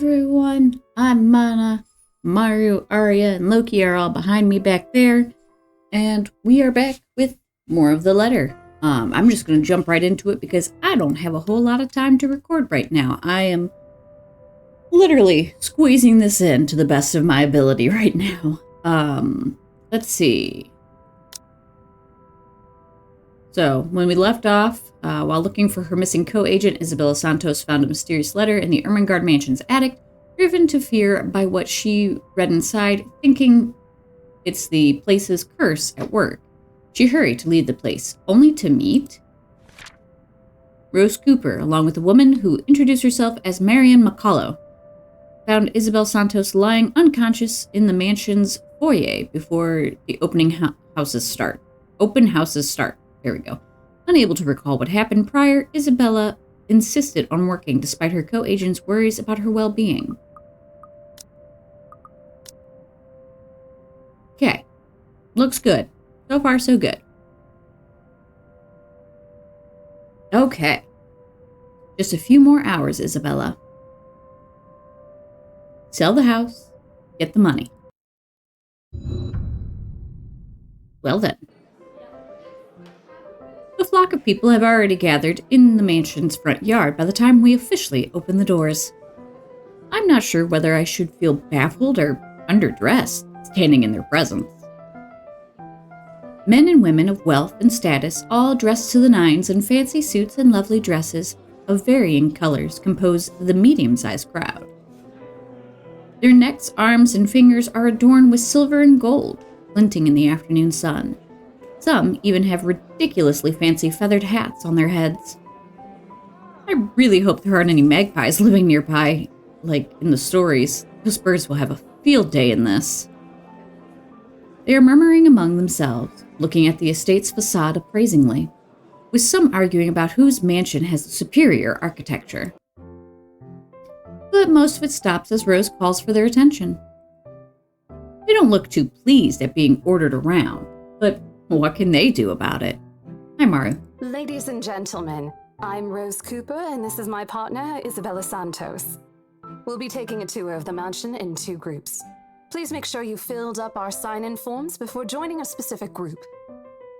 everyone, I'm Manna. Mario, Arya, and Loki are all behind me back there, and we are back with more of the letter. I'm just going to jump right into it because I don't have a whole lot of time to record right now. I am literally squeezing this in to the best of my ability right now. Let's see. So, when we left off, while looking for her missing co-agent, Isabella Santos found a mysterious letter in the Ermengarde Mansion's attic, driven to fear by what she read inside, thinking it's the place's curse at work. She hurried to leave the place, only to meet Rose Cooper, along with a woman who introduced herself as Marian McCullough. Found Isabel Santos lying unconscious in the mansion's foyer before the open houses start. There we go. Unable to recall what happened prior, Isabella insisted on working despite her co-agent's worries about her well-being. Okay. Looks good. So far, so good. Okay. Just a few more hours, Isabella. Sell the house. Get the money. Well then. A flock of people have already gathered in the mansion's front yard by the time we officially open the doors. I'm not sure whether I should feel baffled or underdressed standing in their presence. Men and women of wealth and status, all dressed to the nines in fancy suits and lovely dresses of varying colors, compose the medium-sized crowd. Their necks, arms, and fingers are adorned with silver and gold, glinting in the afternoon sun. Some even have ridiculously fancy feathered hats on their heads. I really hope there aren't any magpies living nearby, like in the stories. Those birds will have a field day in this. They are murmuring among themselves, looking at the estate's facade appraisingly, with some arguing about whose mansion has the superior architecture. But most of it stops as Rose calls for their attention. They don't look too pleased at being ordered around, but what can they do about it? Hi, Maru. Ladies and gentlemen, I'm Rose Cooper, and this is my partner, Isabella Santos. We'll be taking a tour of the mansion in 2 groups. Please make sure you filled up our sign-in forms before joining a specific group.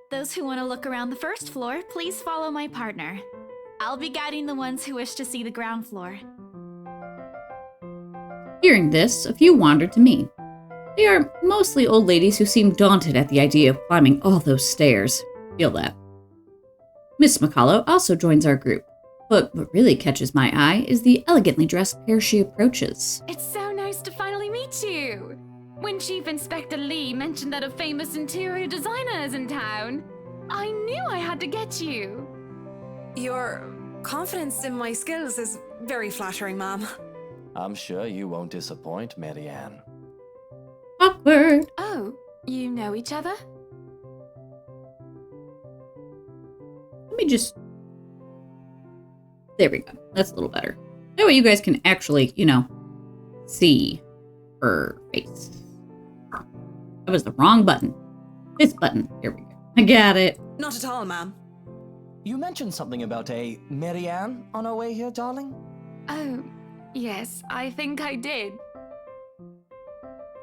Those who want to look around the first floor, please follow my partner. I'll be guiding the ones who wish to see the ground floor. Hearing this, a few wandered to me. They are mostly old ladies who seem daunted at the idea of climbing all those stairs. Feel that. Miss McCullough also joins our group, but what really catches my eye is the elegantly dressed pair she approaches. It's so nice to finally meet you! When Chief Inspector Lee mentioned that a famous interior designer is in town, I knew I had to get you. Your confidence in my skills is very flattering, ma'am. I'm sure you won't disappoint, Marianne. Awkward. Oh, you know each other? Let me just... There we go. That's a little better. That way you guys can actually, see her face. That was the wrong button. This button. Here we go. I got it. Not at all, ma'am. You mentioned something about a Marianne on our way here, darling? Oh, yes, I think I did.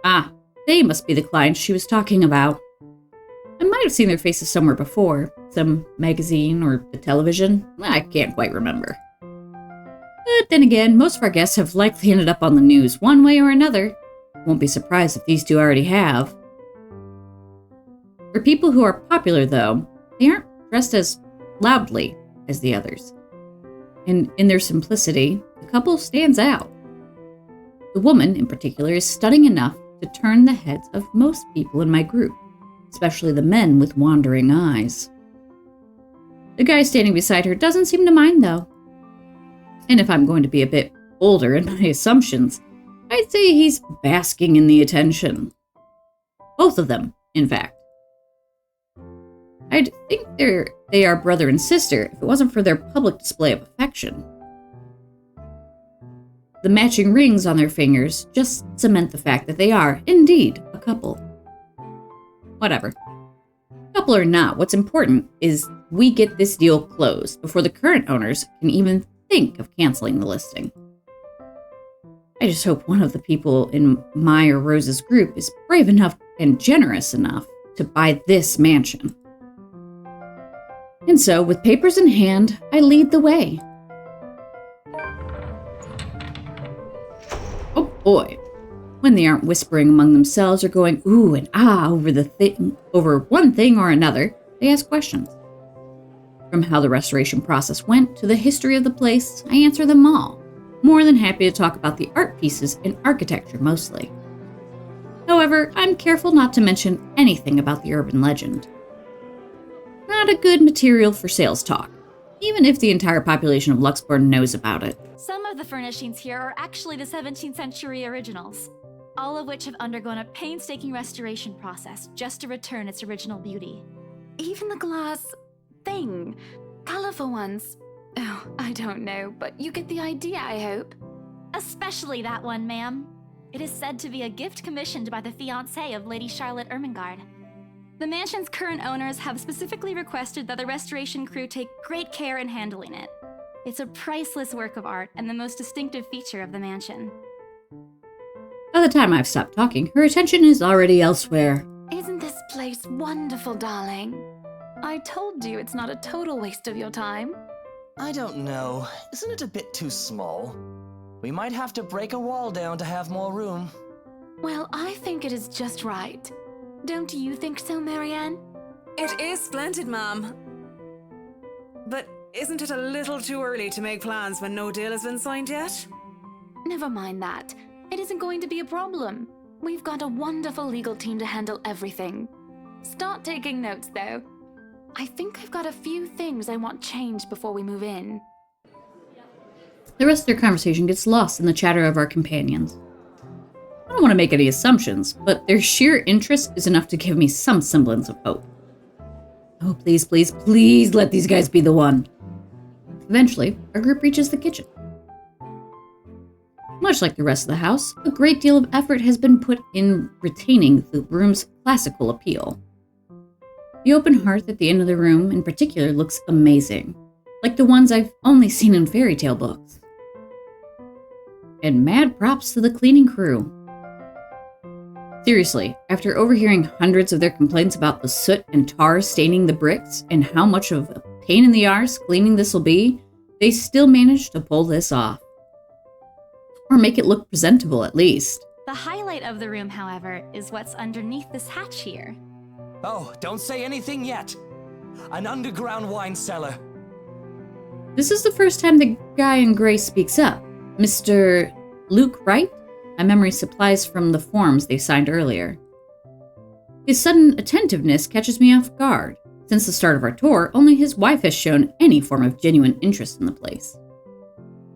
Ah, they must be the clients she was talking about. I might have seen their faces somewhere before. Some magazine or the television. I can't quite remember. But then again, most of our guests have likely ended up on the news one way or another. Won't be surprised if these two already have. For people who are popular, though, they aren't dressed as loudly as the others. And in their simplicity, the couple stands out. The woman, in particular, is stunning enough to turn the heads of most people in my group, especially the men with wandering eyes. The guy standing beside her doesn't seem to mind, though. And if I'm going to be a bit bolder in my assumptions, I'd say he's basking in the attention. Both of them, in fact. I'd think they are brother and sister if it wasn't for their public display of affection. The matching rings on their fingers just cement the fact that they are, indeed, a couple. Whatever. Couple or not, what's important is we get this deal closed before the current owners can even think of canceling the listing. I just hope one of the people in my or Rose's group is brave enough and generous enough to buy this mansion. And so, with papers in hand, I lead the way. Oh boy. When they aren't whispering among themselves or going ooh and ah over one thing or another, they ask questions. From how the restoration process went to the history of the place, I answer them all. More than happy to talk about the art pieces and architecture mostly. However, I'm careful not to mention anything about the urban legend. Not a good material for sales talk, even if the entire population of Luxembourg knows about it. Some of the furnishings here are actually the 17th century originals, all of which have undergone a painstaking restoration process just to return its original beauty. Even the glass thing. Colorful ones. Oh, I don't know, but you get the idea, I hope. Especially that one, ma'am. It is said to be a gift commissioned by the fiancé of Lady Charlotte Ermengarde. The mansion's current owners have specifically requested that the restoration crew take great care in handling it. It's a priceless work of art and the most distinctive feature of the mansion. By the time I've stopped talking, her attention is already elsewhere. Isn't this place wonderful, darling? I told you it's not a total waste of your time. I don't know. Isn't it a bit too small? We might have to break a wall down to have more room. Well, I think it is just right. Don't you think so, Marianne? It is splendid, ma'am. But isn't it a little too early to make plans when no deal has been signed yet? Never mind that. It isn't going to be a problem. We've got a wonderful legal team to handle everything. Start taking notes, though. I think I've got a few things I want changed before we move in. The rest of their conversation gets lost in the chatter of our companions. I don't want to make any assumptions, but their sheer interest is enough to give me some semblance of hope. Oh, please, please, please let these guys be the one. Eventually, our group reaches the kitchen. Much like the rest of the house, a great deal of effort has been put in retaining the room's classical appeal. The open hearth at the end of the room in particular looks amazing, like the ones I've only seen in fairy tale books. And mad props to the cleaning crew. Seriously, after overhearing hundreds of their complaints about the soot and tar staining the bricks and how much of a pain in the arse cleaning this will be, they still managed to pull this off. Or make it look presentable at least. The highlight of the room, however, is what's underneath this hatch here. Oh, don't say anything yet. An underground wine cellar. This is the first time the guy in gray speaks up. Mr. Luke Wright? My memory supplies from the forms they signed earlier. His sudden attentiveness catches me off guard. Since the start of our tour, only his wife has shown any form of genuine interest in the place.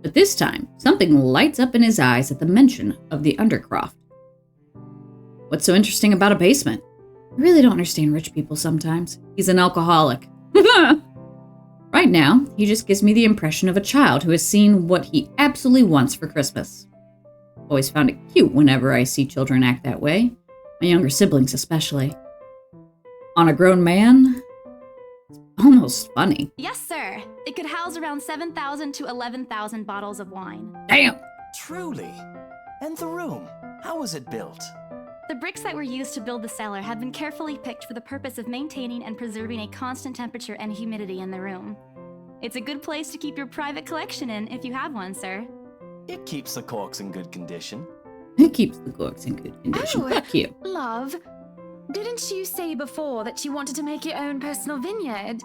But this time, something lights up in his eyes at the mention of the Undercroft. What's so interesting about a basement? I really don't understand rich people sometimes. He's an alcoholic. Right now, he just gives me the impression of a child who has seen what he absolutely wants for Christmas. Always found it cute whenever I see children act that way. My younger siblings especially. On a grown man, it's almost funny. Yes, sir. It could house around 7,000 to 11,000 bottles of wine. Damn! Truly. And the room, how was it built? The bricks that were used to build the cellar have been carefully picked for the purpose of maintaining and preserving a constant temperature and humidity in the room. It's a good place to keep your private collection in if you have one, sir. It keeps the corks in good condition. It keeps the corks in good condition. Oh. Fuck you. Love, didn't you say before that you wanted to make your own personal vineyard?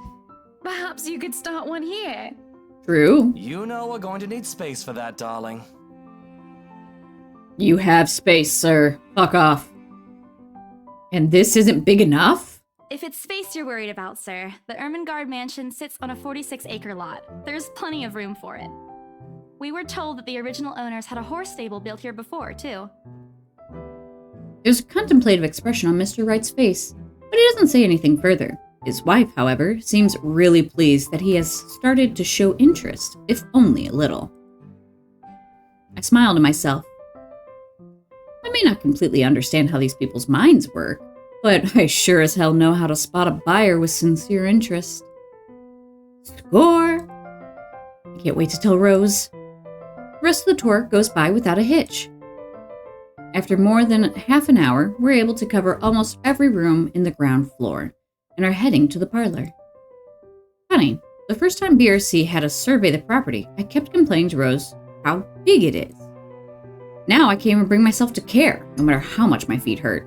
Perhaps you could start one here. True. You know we're going to need space for that, darling. You have space, sir. Fuck off. And this isn't big enough? If it's space you're worried about, sir, the Ermengarde mansion sits on a 46-acre lot. There's plenty of room for it. We were told that the original owners had a horse stable built here before, too. There's a contemplative expression on Mr. Wright's face, but he doesn't say anything further. His wife, however, seems really pleased that he has started to show interest, if only a little. I smile to myself. I may not completely understand how these people's minds work, but I sure as hell know how to spot a buyer with sincere interest. Score! I can't wait to tell Rose. rest of the tour goes by without a hitch. After more than half an hour, we're able to cover almost every room in the ground floor and are heading to the parlor. Funny, the first time BRC had us survey the property, I kept complaining to Rose how big it is. Now I can't even bring myself to care, no matter how much my feet hurt.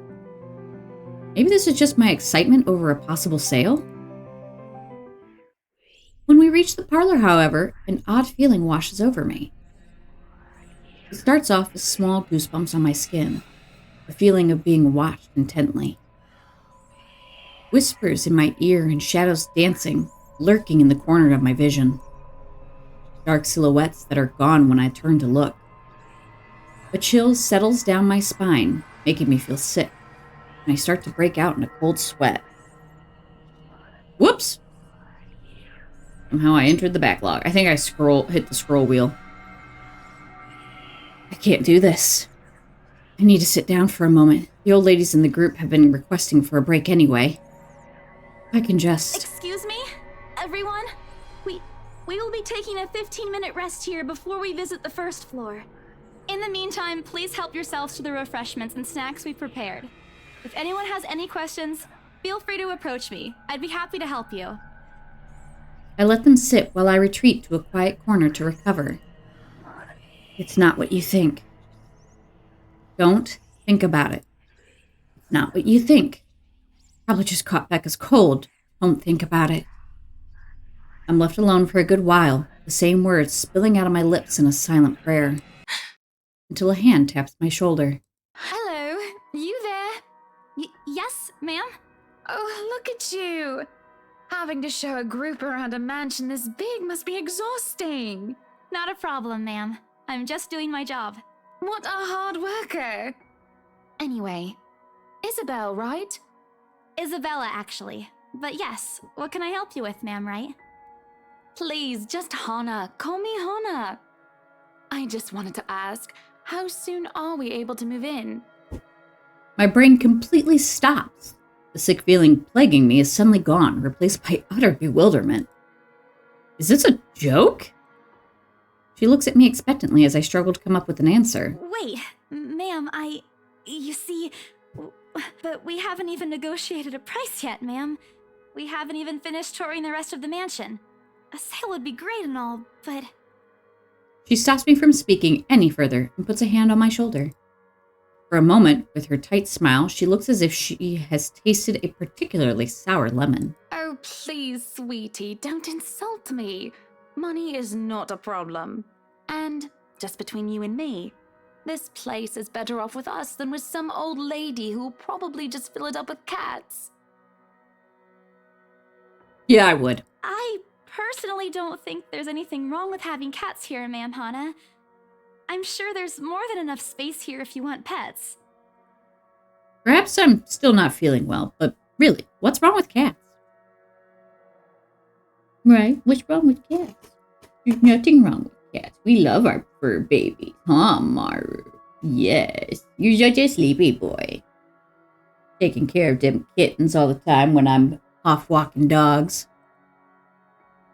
Maybe this is just my excitement over a possible sale? When we reach the parlor, however, an odd feeling washes over me. It starts off as small goosebumps on my skin, a feeling of being watched intently. Whispers in my ear and shadows dancing, lurking in the corner of my vision. Dark silhouettes that are gone when I turn to look. A chill settles down my spine, making me feel sick, and I start to break out in a cold sweat. Whoops! Somehow I entered the backlog. I think I hit the scroll wheel. I can't do this. I need to sit down for a moment. The old ladies in the group have been requesting for a break anyway. I can just... Excuse me, everyone? We will be taking a 15-minute rest here before we visit the first floor. In the meantime, please help yourselves to the refreshments and snacks we've prepared. If anyone has any questions, feel free to approach me. I'd be happy to help you. I let them sit while I retreat to a quiet corner to recover. It's not what you think. Don't think about it. It's not what you think. Probably just caught Becca's cold. Don't think about it. I'm left alone for a good while, the same words spilling out of my lips in a silent prayer, until a hand taps my shoulder. Hello, you there? Yes, ma'am? Oh, look at you. Having to show a group around a mansion this big must be exhausting. Not a problem, ma'am. I'm just doing my job. What a hard worker. Anyway, Isabel, right? Isabella, actually. But yes, what can I help you with, ma'am, right? Please, just Hannah. Call me Hannah. I just wanted to ask, how soon are we able to move in? My brain completely stops. The sick feeling plaguing me is suddenly gone, replaced by utter bewilderment. Is this a joke? She looks at me expectantly as I struggle to come up with an answer. Wait, ma'am, you see, but we haven't even negotiated a price yet, ma'am. We haven't even finished touring the rest of the mansion. A sale would be great and all, but... She stops me from speaking any further and puts a hand on my shoulder. For a moment, with her tight smile, she looks as if she has tasted a particularly sour lemon. Oh, please, sweetie, don't insult me. Money is not a problem. And, just between you and me, this place is better off with us than with some old lady who will probably just fill it up with cats. Yeah, I would. I personally don't think there's anything wrong with having cats here, ma'am Hannah. I'm sure there's more than enough space here if you want pets. Perhaps I'm still not feeling well, but really, what's wrong with cats? Right? What's wrong with cats? There's nothing wrong with cats. We love our fur babies, huh, Maru? Yes, you're such a sleepy boy. Taking care of them kittens all the time when I'm off walking dogs.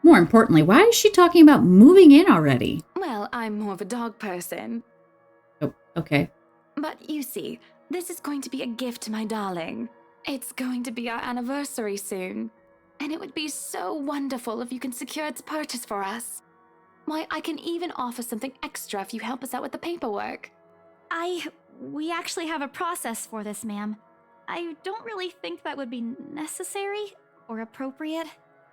More importantly, why is she talking about moving in already? Well, I'm more of a dog person. Oh, okay. But you see, this is going to be a gift to my darling. It's going to be our anniversary soon. And it would be so wonderful if you can secure its purchase for us. Why, I can even offer something extra if you help us out with the paperwork. We actually have a process for this, ma'am. I don't really think that would be necessary or appropriate.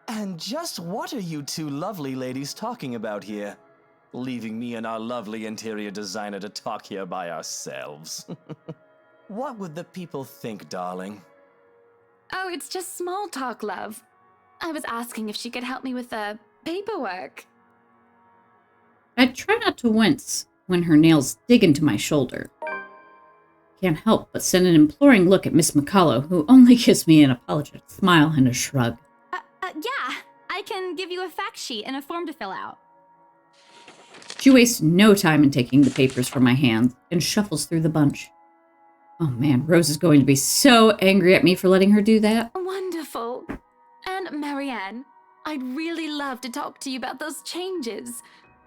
And just what are you two lovely ladies talking about here? Leaving me and our lovely interior designer to talk here by ourselves. What would the people think, darling? Oh, it's just small talk, love. I was asking if she could help me with the paperwork. I try not to wince when her nails dig into my shoulder. Can't help but send an imploring look at Miss McCullough, who only gives me an apologetic smile and a shrug. Yeah, I can give you a fact sheet and a form to fill out. She wastes no time in taking the papers from my hand and shuffles through the bunch. Oh man, Rose is going to be so angry at me for letting her do that. Wonderful. And Marianne, I'd really love to talk to you about those changes.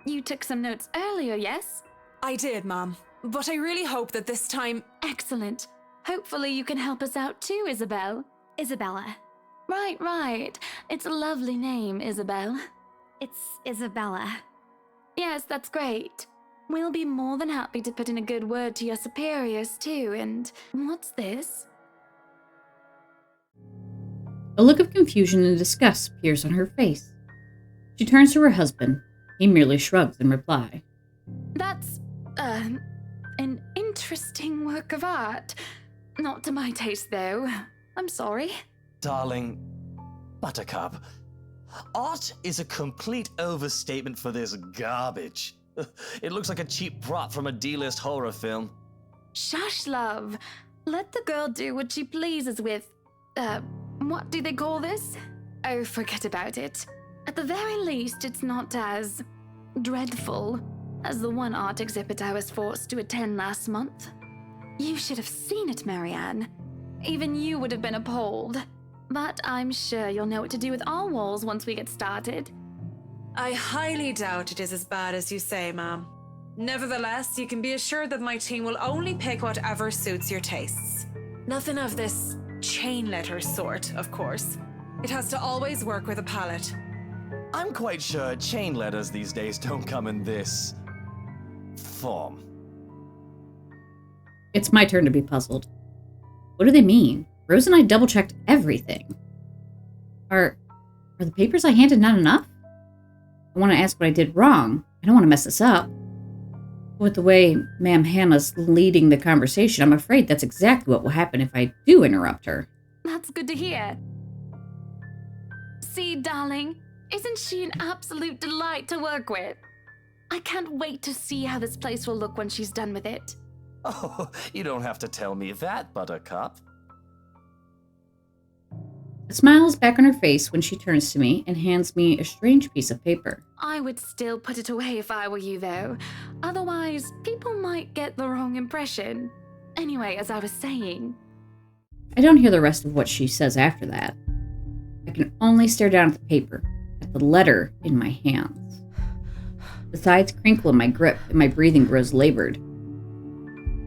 You took some notes earlier, yes? I did, Mom. But I really hope that this time. Excellent. Hopefully you can help us out too, Isabel. Isabella. Right. It's a lovely name, Isabel. It's Isabella. Yes, that's great. We'll be more than happy to put in a good word to your superiors too, and what's this? A look of confusion and disgust appears on her face. She turns to her husband. He merely shrugs in reply. That's, an interesting work of art. Not to my taste, though. I'm sorry. Darling, Buttercup, art is a complete overstatement for this garbage. It looks like a cheap prop from a D-list horror film. Shush, love. Let the girl do what she pleases with, what do they call this? Oh, forget about it. At the very least, it's not as dreadful as the one art exhibit I was forced to attend last month. You should have seen it, Marianne. Even you would have been appalled. But I'm sure you'll know what to do with our walls once we get started. I highly doubt it is as bad as you say, Ma'am. Nevertheless, you can be assured that my team will only pick whatever suits your tastes. Nothing of this chain letter sort, of course. It has to always work with a palette. I'm quite sure chain letters these days don't come in this form. It's my turn to be puzzled. What do they mean? Rose and I double-checked everything. Are the papers I handed not enough? I want to ask what I did wrong. I don't want to mess this up. With the way Ma'am Hannah's leading the conversation, I'm afraid that's exactly what will happen if I do interrupt her. That's good to hear. See, darling, isn't she an absolute delight to work with? I can't wait to see how this place will look when she's done with it. Oh, you don't have to tell me that, Buttercup. A smile is back on her face when she turns to me and hands me a strange piece of paper. I would still put it away if I were you, though. Otherwise, people might get the wrong impression. Anyway, as I was saying... I don't hear the rest of what she says after that. I can only stare down at the paper, at the letter in my hands. The sides crinkle in my grip and my breathing grows labored.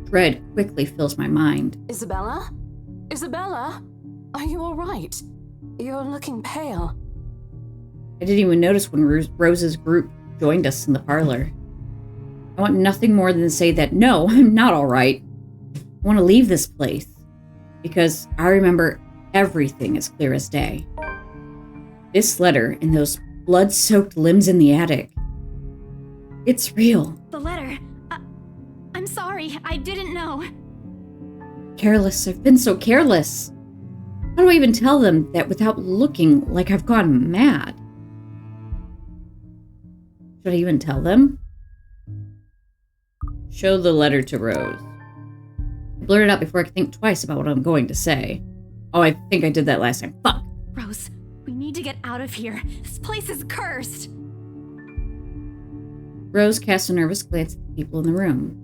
Dread quickly fills my mind. Isabella? Isabella? Are you all right? You're looking pale. I didn't even notice when Rose's group joined us in the parlor. I want nothing more than to say that no, I'm not all right. I want to leave this place because I remember everything as clear as day. This letter and those blood-soaked limbs in the attic. It's real. The letter. I'm sorry. I didn't know. Careless. I've been so careless. How do I even tell them that without looking like I've gone mad? Should I even tell them? Show the letter to Rose. I blurt it out before I can think twice about what I'm going to say. Oh, I think I did that last time. Fuck! Rose, we need to get out of here. This place is cursed. Rose casts a nervous glance at the people in the room.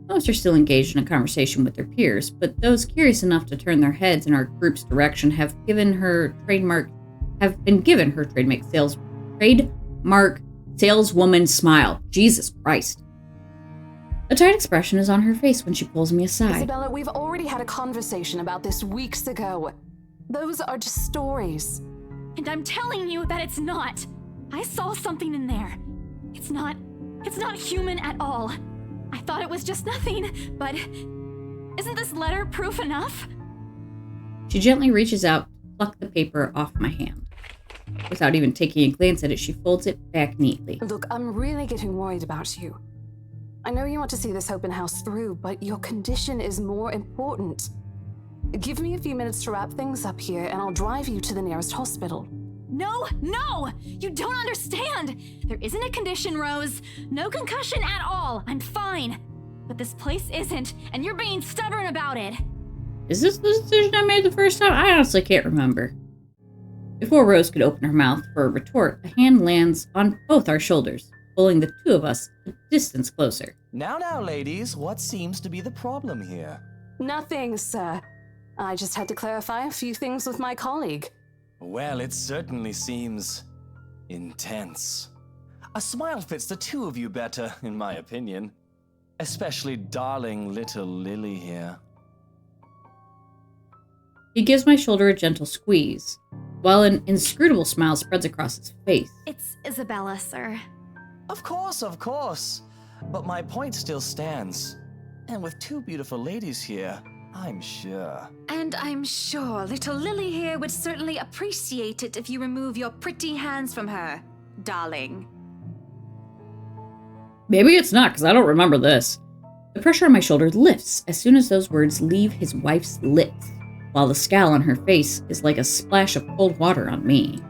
Most are still engaged in a conversation with their peers, but those curious enough to turn their heads in our group's direction have been given her trademark saleswoman smile. Jesus Christ. A tight expression is on her face when she pulls me aside. Isabella, we've already had a conversation about this weeks ago. Those are just stories. And I'm telling you that it's not. I saw something in there. It's not human at all. I thought it was just nothing, but isn't this letter proof enough? She gently reaches out to pluck the paper off my hand. Without even taking a glance at it, she folds it back neatly. Look, I'm really getting worried about you. I know you want to see this open house through, but your condition is more important. Give me a few minutes to wrap things up here, and I'll drive you to the nearest hospital. No! You don't understand! There isn't a condition, Rose. No concussion at all. I'm fine. But this place isn't, and you're being stubborn about it. Is this the decision I made the first time? I honestly can't remember. Before Rose could open her mouth for a retort, a hand lands on both our shoulders, pulling the two of us a distance closer. Now, ladies, what seems to be the problem here? Nothing, sir. I just had to clarify a few things with my colleague. Well, it certainly seems intense. A smile fits the two of you better, in my opinion. Especially darling little Lily here. He gives my shoulder a gentle squeeze, while an inscrutable smile spreads across his face. It's Isabella, sir. Of course, of course. But my point still stands. And with two beautiful ladies here, I'm sure. And I'm sure little Lily here would certainly appreciate it if you remove your pretty hands from her, darling. Maybe it's not, because I don't remember this. The pressure on my shoulder lifts as soon as those words leave his wife's lips, while the scowl on her face is like a splash of cold water on me.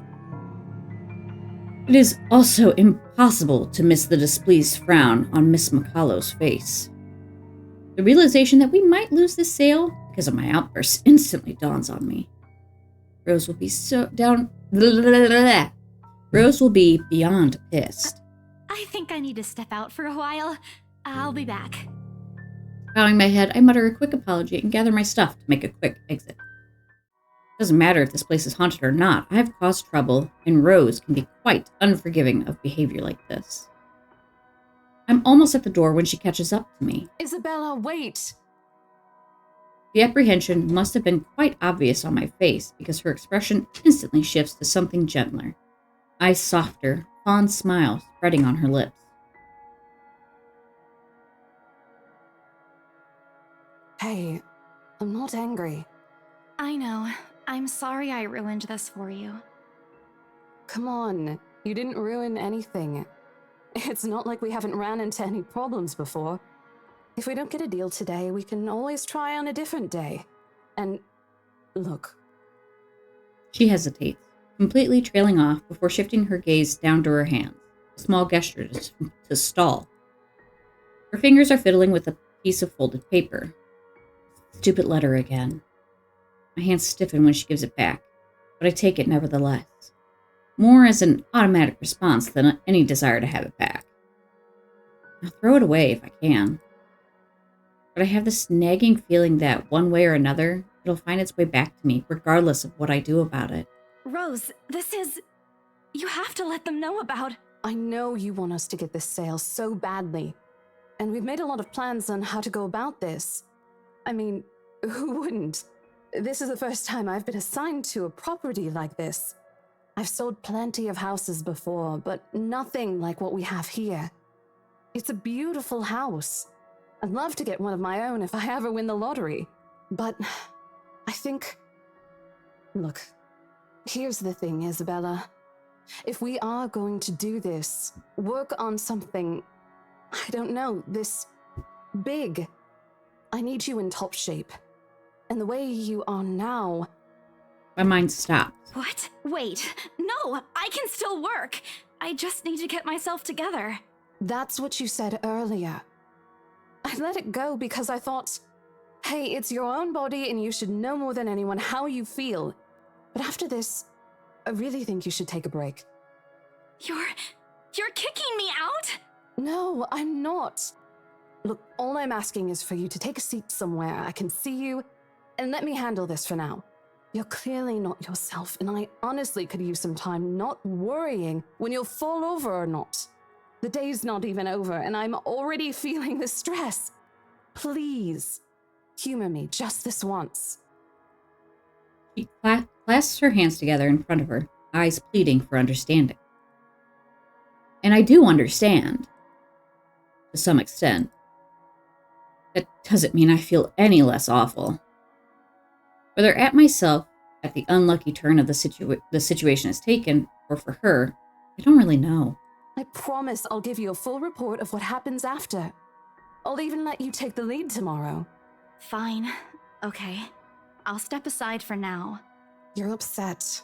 It is also impossible to miss the displeased frown on Miss McCallow's face. The realization that we might lose this sale because of my outburst instantly dawns on me. Rose will be Rose will be beyond pissed. I think I need to step out for a while. I'll be back. Bowing my head, I mutter a quick apology and gather my stuff to make a quick exit. Doesn't matter if this place is haunted or not. I've caused trouble, and Rose can be quite unforgiving of behavior like this. I'm almost at the door when she catches up to me. Isabella, wait! The apprehension must have been quite obvious on my face because her expression instantly shifts to something gentler. Eyes softer, fond smile spreading on her lips. Hey, I'm not angry. I know. I'm sorry I ruined this for you. Come on, you didn't ruin anything. It's not like we haven't ran into any problems before. If we don't get a deal today, we can always try on a different day. And look. She hesitates, completely trailing off before shifting her gaze down to her hands, a small gesture to stall. Her fingers are fiddling with a piece of folded paper. Stupid letter again. My hands stiffen when she gives it back, but I take it nevertheless. More as an automatic response than any desire to have it back. I'll throw it away if I can. But I have this nagging feeling that one way or another, it'll find its way back to me, regardless of what I do about it. Rose, this is... You have to let them know about... I know you want us to get this sale so badly. And we've made a lot of plans on how to go about this. I mean, who wouldn't? This is the first time I've been assigned to a property like this. I've sold plenty of houses before, but nothing like what we have here. It's a beautiful house. I'd love to get one of my own if I ever win the lottery. But I think... Look, here's the thing, Isabella. If we are going to do this, work on something, I don't know, this big, I need you in top shape. And the way you are now... My mind stops. What? Wait. No, I can still work. I just need to get myself together. That's what you said earlier. I let it go because I thought, hey, it's your own body and you should know more than anyone how you feel. But after this, I really think you should take a break. You're kicking me out? No, I'm not. Look, all I'm asking is for you to take a seat somewhere I can see you, and let me handle this for now. You're clearly not yourself, and I honestly could use some time not worrying when you'll fall over or not. The day's not even over, and I'm already feeling the stress. Please, humor me just this once. She clasps her hands together in front of her, eyes pleading for understanding. And I do understand. To some extent. That doesn't mean I feel any less awful. Whether at myself, at the unlucky turn of the situation has taken, or for her, I don't really know. I promise I'll give you a full report of what happens after. I'll even let you take the lead tomorrow. Fine. Okay. I'll step aside for now. You're upset.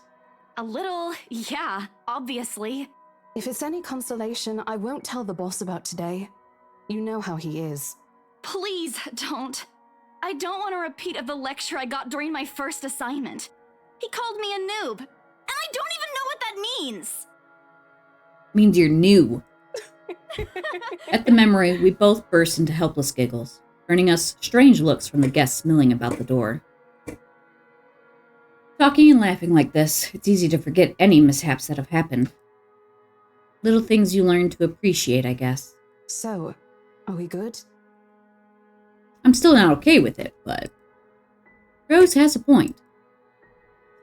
A little, yeah, obviously. If it's any consolation, I won't tell the boss about today. You know how he is. Please don't. I don't want a repeat of the lecture I got during my first assignment. He called me a noob, and I don't even know what that means. Means you're new. At the memory, we both burst into helpless giggles, earning us strange looks from the guests milling about the door. Talking and laughing like this, it's easy to forget any mishaps that have happened. Little things you learn to appreciate, I guess. So, are we good? I'm still not okay with it, but Rose has a point.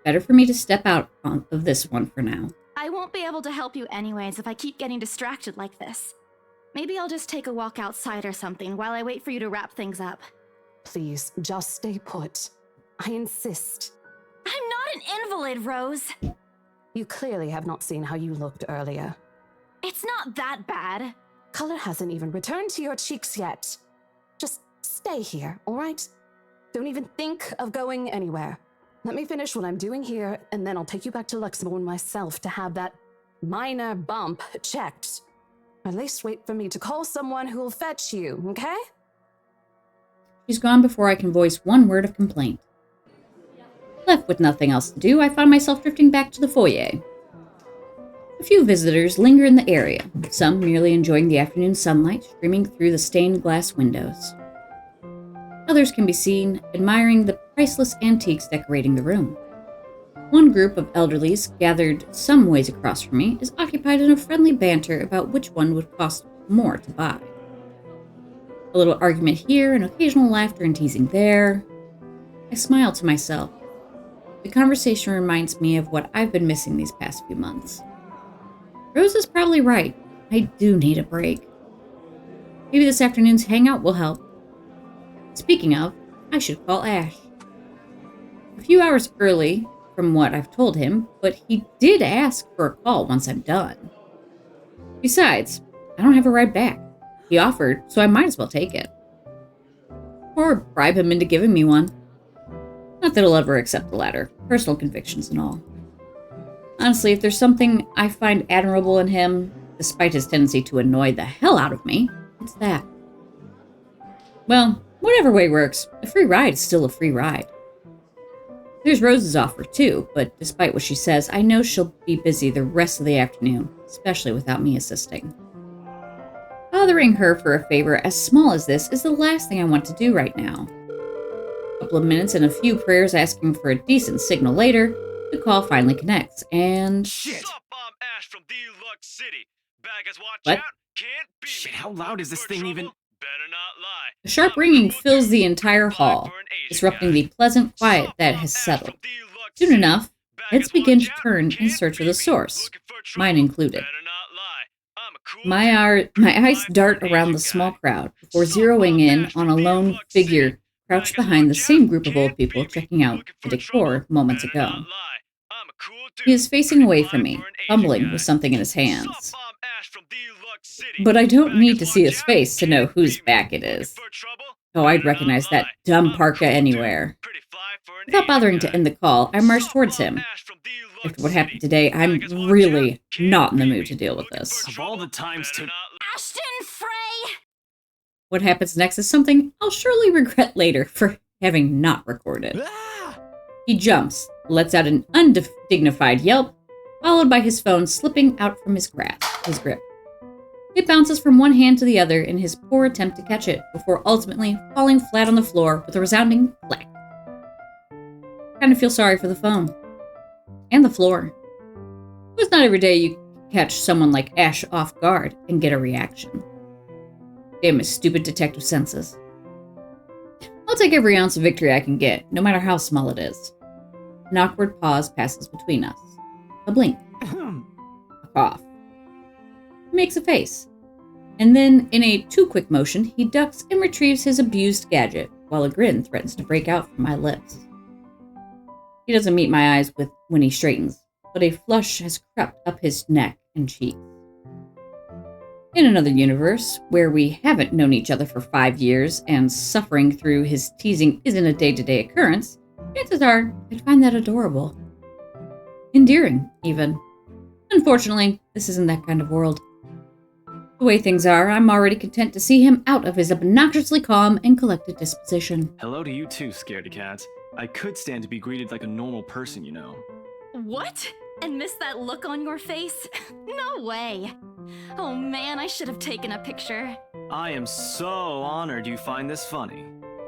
Better for me to step out of this one for now. I won't be able to help you anyways if I keep getting distracted like this. Maybe I'll just take a walk outside or something while I wait for you to wrap things up. Please, just stay put. I insist. I'm not an invalid, Rose. You clearly have not seen how you looked earlier. It's not that bad. Color hasn't even returned to your cheeks yet. Just stay here, all right? Don't even think of going anywhere. Let me finish what I'm doing here, and then I'll take you back to Luxembourg myself to have that minor bump checked. At least wait for me to call someone who'll fetch you, okay? She's gone before I can voice one word of complaint. Left with nothing else to do, I found myself drifting back to the foyer. A few visitors linger in the area, some merely enjoying the afternoon sunlight streaming through the stained glass windows. Others can be seen admiring the priceless antiques decorating the room. One group of elderlies, gathered some ways across from me, is occupied in a friendly banter about which one would cost more to buy. A little argument here, and occasional laughter and teasing there. I smile to myself. The conversation reminds me of what I've been missing these past few months. Rose is probably right. I do need a break. Maybe this afternoon's hangout will help. Speaking of, I should call Ash. A few hours early from what I've told him, but he did ask for a call once I'm done. Besides, I don't have a ride back. He offered, so I might as well take it. Or bribe him into giving me one. Not that he'll ever accept the latter, personal convictions and all. Honestly, if there's something I find admirable in him, despite his tendency to annoy the hell out of me, it's that. Well, whatever way works, a free ride is still a free ride. There's Rose's offer too, but despite what she says, I know she'll be busy the rest of the afternoon, especially without me assisting. Bothering her for a favor as small as this is the last thing I want to do right now. A couple of minutes and a few prayers asking for a decent signal later, the call finally connects, and... Shit! Sup, I'm Ash from Deluxe City. Baggers watch What? out, can't beat Shit, me. how loud is this For thing trouble? even? Better not lie. a sharp ringing fills the entire hall, disrupting the pleasant quiet that has settled. Soon enough, heads begin to turn in search of the source, mine included. My eyes dart around the small crowd before zeroing in on a lone figure crouched behind the same group of old people checking out the decor moments ago. He is facing away from me, fumbling with something in his hands. But I don't need to see his face to know whose back it is. Oh, I'd recognize that dumb parka anywhere. Without bothering to end the call, I marched towards him. After what happened today, I'm really not in the mood to deal with this. Of all the times to... Ashton Frey! What happens next is something I'll surely regret later for having not recorded. He jumps, lets out an undignified yelp, followed by his phone slipping out from his grip. It bounces from one hand to the other in his poor attempt to catch it, before ultimately falling flat on the floor with a resounding clack. Kind of feel sorry for the phone. And the floor. It's not every day you catch someone like Ash off guard and get a reaction. Damn his stupid detective senses. I'll take every ounce of victory I can get, no matter how small it is. An awkward pause passes between us. A blink. A cough. He makes a face. And then, in a too-quick motion, he ducks and retrieves his abused gadget, while a grin threatens to break out from my lips. He doesn't meet my eyes when he straightens, but a flush has crept up his neck and cheeks. In another universe, where we haven't known each other for 5 years, and suffering through his teasing isn't a day-to-day occurrence, chances are I'd find that adorable. Endearing, even. Unfortunately, this isn't that kind of world. The way things are, I'm already content to see him out of his obnoxiously calm and collected disposition. Hello to you too, scaredy cat. I could stand to be greeted like a normal person, you know. What? And miss that look on your face? No way. Oh man, I should have taken a picture. I am so honored you find this funny.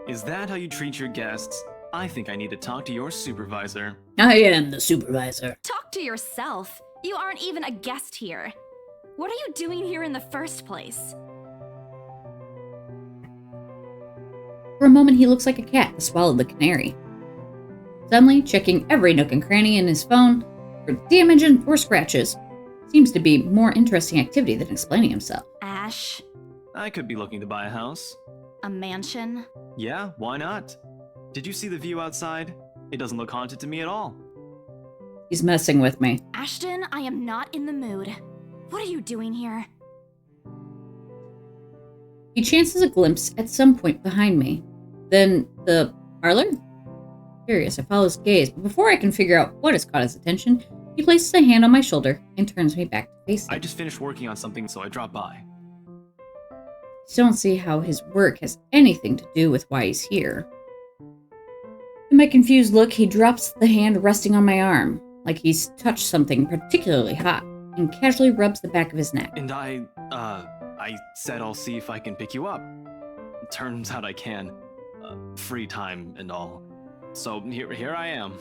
Is that how you treat your guests? I think I need to talk to your supervisor. I am the supervisor. Talk to yourself. You aren't even a guest here. What are you doing here in the first place? For a moment, he looks like a cat that swallowed the canary. Suddenly, checking every nook and cranny in his phone for damage or scratches seems to be more interesting activity than explaining himself. Ash, I could be looking to buy a house. a mansion? Yeah, why not? Did you see the view outside? It doesn't look haunted to me at all. He's messing with me. Ashton, I am not in the mood. What are you doing here? He chances a glimpse at some point behind me. Then the parlor? Curious, I follow his gaze, but before I can figure out what has caught his attention, he places a hand on my shoulder and turns me back to face him. I just finished working on something, so I dropped by. Still don't see how his work has anything to do with why he's here. In my confused look, he drops the hand resting on my arm, like he's touched something particularly hot, and casually rubs the back of his neck. And I said I'll see if I can pick you up. Turns out I can. Free time and all. So here I am.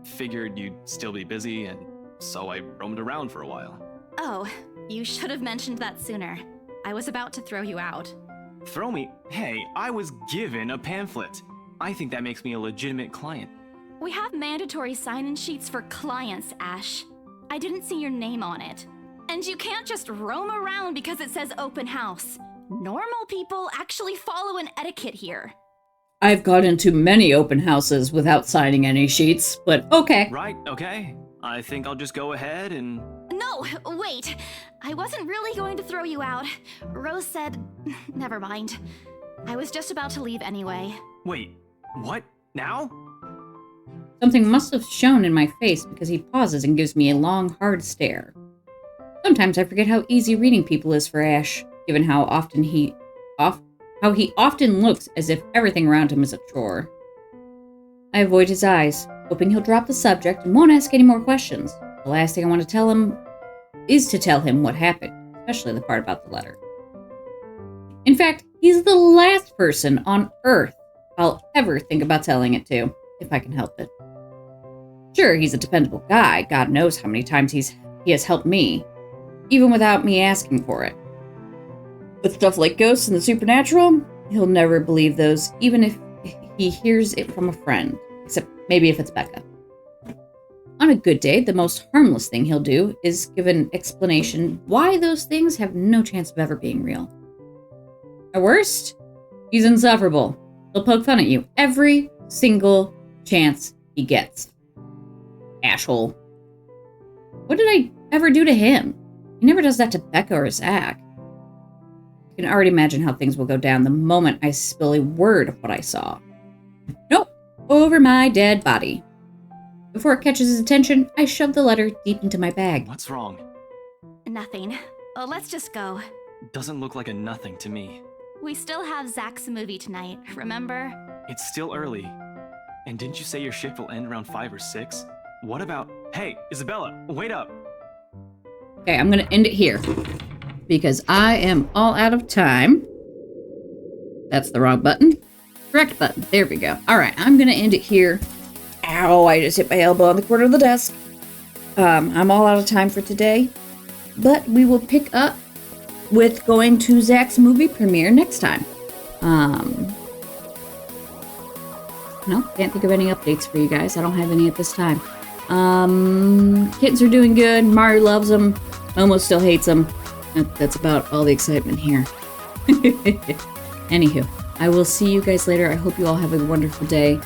Figured you'd still be busy, and so I roamed around for a while. Oh, you should have mentioned that sooner. I was about to throw you out. Throw me? Hey, I was given a pamphlet. I think that makes me a legitimate client. We have mandatory sign-in sheets for clients, Ash. I didn't see your name on it. And you can't just roam around because it says open house. Normal people actually follow an etiquette here. I've gone into many open houses without signing any sheets, but okay. Right, okay. I think I'll just go ahead and... No, wait. I wasn't really going to throw you out. Rose said... Never mind. I was just about to leave anyway. Wait, what? Now? Something must have shown in my face because he pauses and gives me a long, hard stare. Sometimes I forget how easy reading people is for Ash, given how he often looks as if everything around him is a chore. I avoid his eyes, hoping he'll drop the subject and won't ask any more questions. The last thing I want to tell him is to tell him what happened, especially the part about the letter. In fact, he's the last person on Earth I'll ever think about telling it to, if I can help it. Sure, he's a dependable guy. God knows how many times he has helped me, even without me asking for it. But stuff like ghosts and the supernatural, he'll never believe those, even if he hears it from a friend. Except maybe if it's Becca. On a good day, the most harmless thing he'll do is give an explanation why those things have no chance of ever being real. At worst, he's insufferable. He'll poke fun at you every single chance he gets. Asshole. What did I ever do to him? He never does that to Becca or Zach. I can already imagine how things will go down the moment I spill a word of what I saw. Nope, over my dead body. Before it catches his attention, I shove the letter deep into my bag. What's wrong? Nothing. Let's just go. Doesn't look like a nothing to me. We still have Zach's movie tonight, remember? It's still early. And didn't you say your shift will end around 5 or 6? What about... Hey, Isabella, wait up! Okay, I'm gonna end it here. Because I am all out of time. That's the wrong button. Correct button. There we go. Alright, I'm gonna end it here. Ow, I just hit my elbow on the corner of the desk. I'm all out of time for today. But we will pick up with going to Zach's movie premiere next time. No, can't think of any updates for you guys. I don't have any at this time. Kittens are doing good. Mario loves them. Momo still hates them. That's about all the excitement here. Anywho, I will see you guys later. I hope you all have a wonderful day.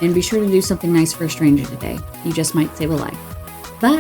And be sure to do something nice for a stranger today. You just might save a life. Bye!